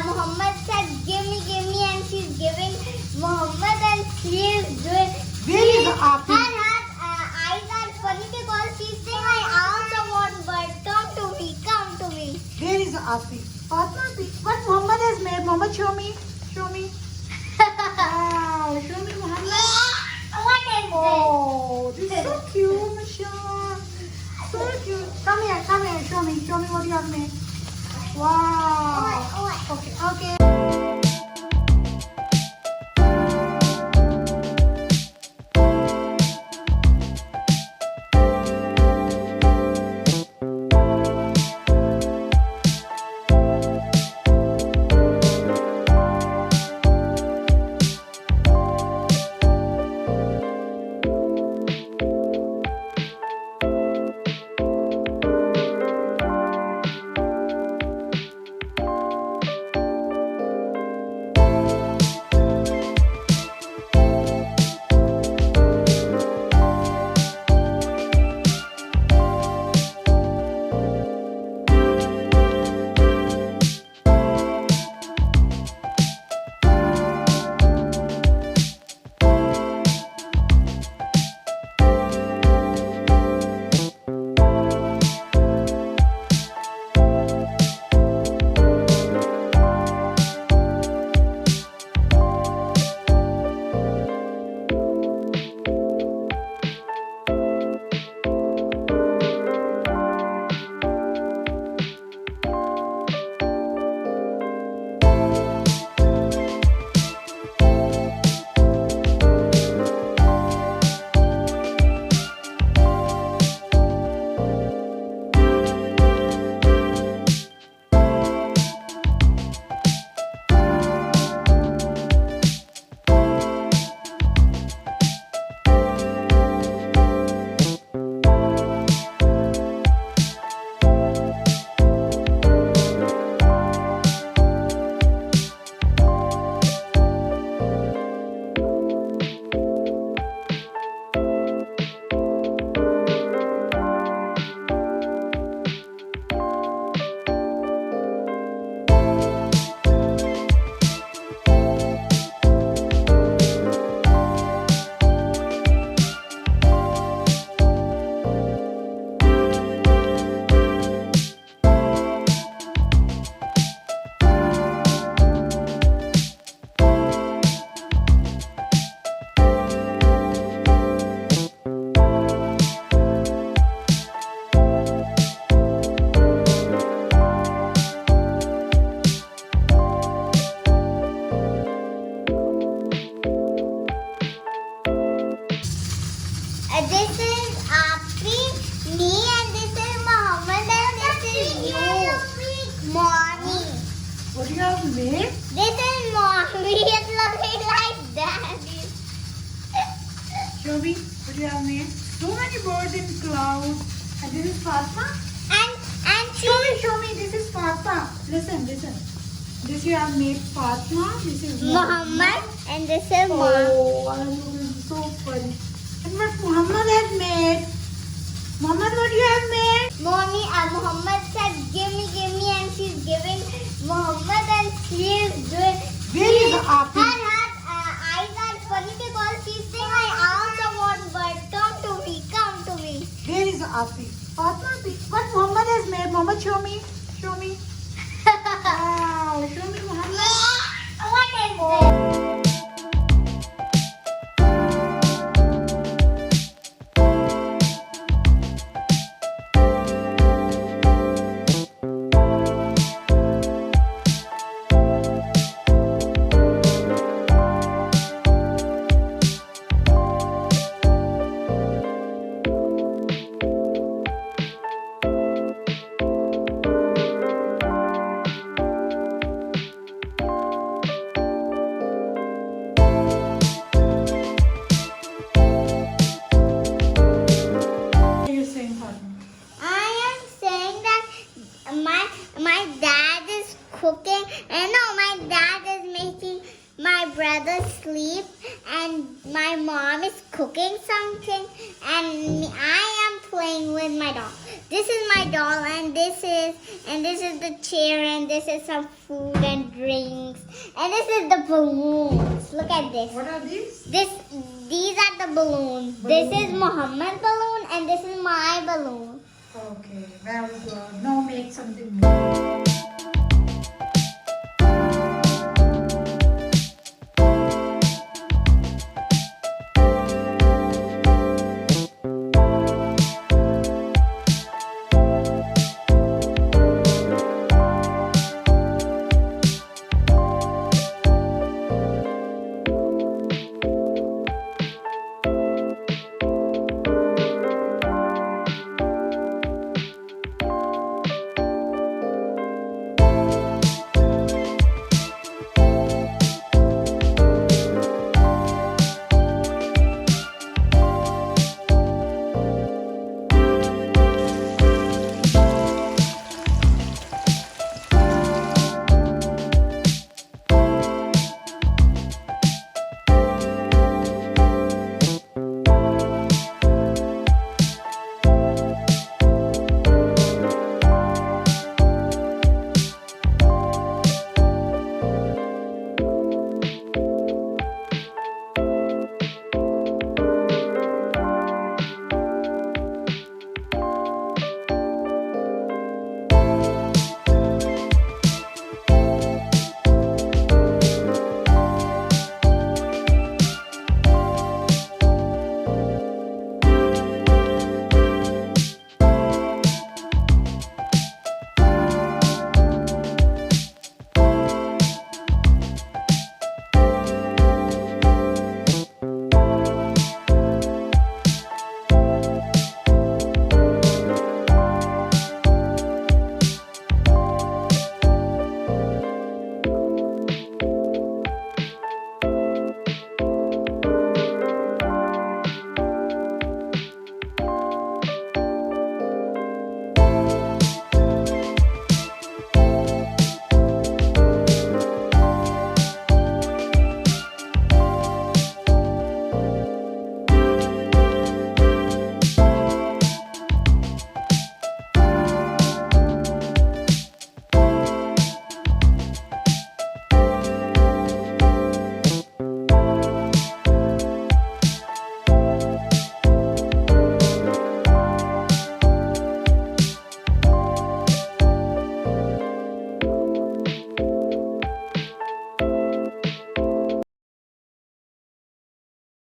Muhammad said, give me, and she's giving Muhammad, and she is doing. Where is Api? Her eyes are funny because she's saying, I also want bird. Come to me. Where is Api? Fatma, what Muhammad has made? Muhammad, show me. Wow, show me Muhammad. What is Oh, this is so cute, Mashallah. So cute. Come here. Show me what you have made. Wow. Okay. This is Api, me, and this is Muhammad, and this is you, Mommy. What do you have made? This is Mommy. It's looking like Daddy. Show me what you have made. So many birds in clouds. And this is Fatma. And Show me. This is Fatma. Listen. This you have made Fatma. This is Muhammad, and this is Mom. Oh, I know, this is so funny. And what Muhammad has made? Muhammad, what you have made? Mommy, Muhammad said, give me, and she's giving Muhammad, and she is doing. Where is Api? Her eyes are funny because she's saying, I also want bird. Come to me. Where is Api? Fatma, what Muhammad has made? Muhammad, show me. Wow, show me Muhammad. What is this? Cooking, and no, my dad is making my brother sleep, and my mom is cooking something, and I am playing with my dog. This is my doll, and this is the chair, and this is some food and drinks, and this is the balloons. Look at this. What are these? These are the balloons. This is Muhammad's balloon, and this is my balloon. Okay, very good. Now make something more.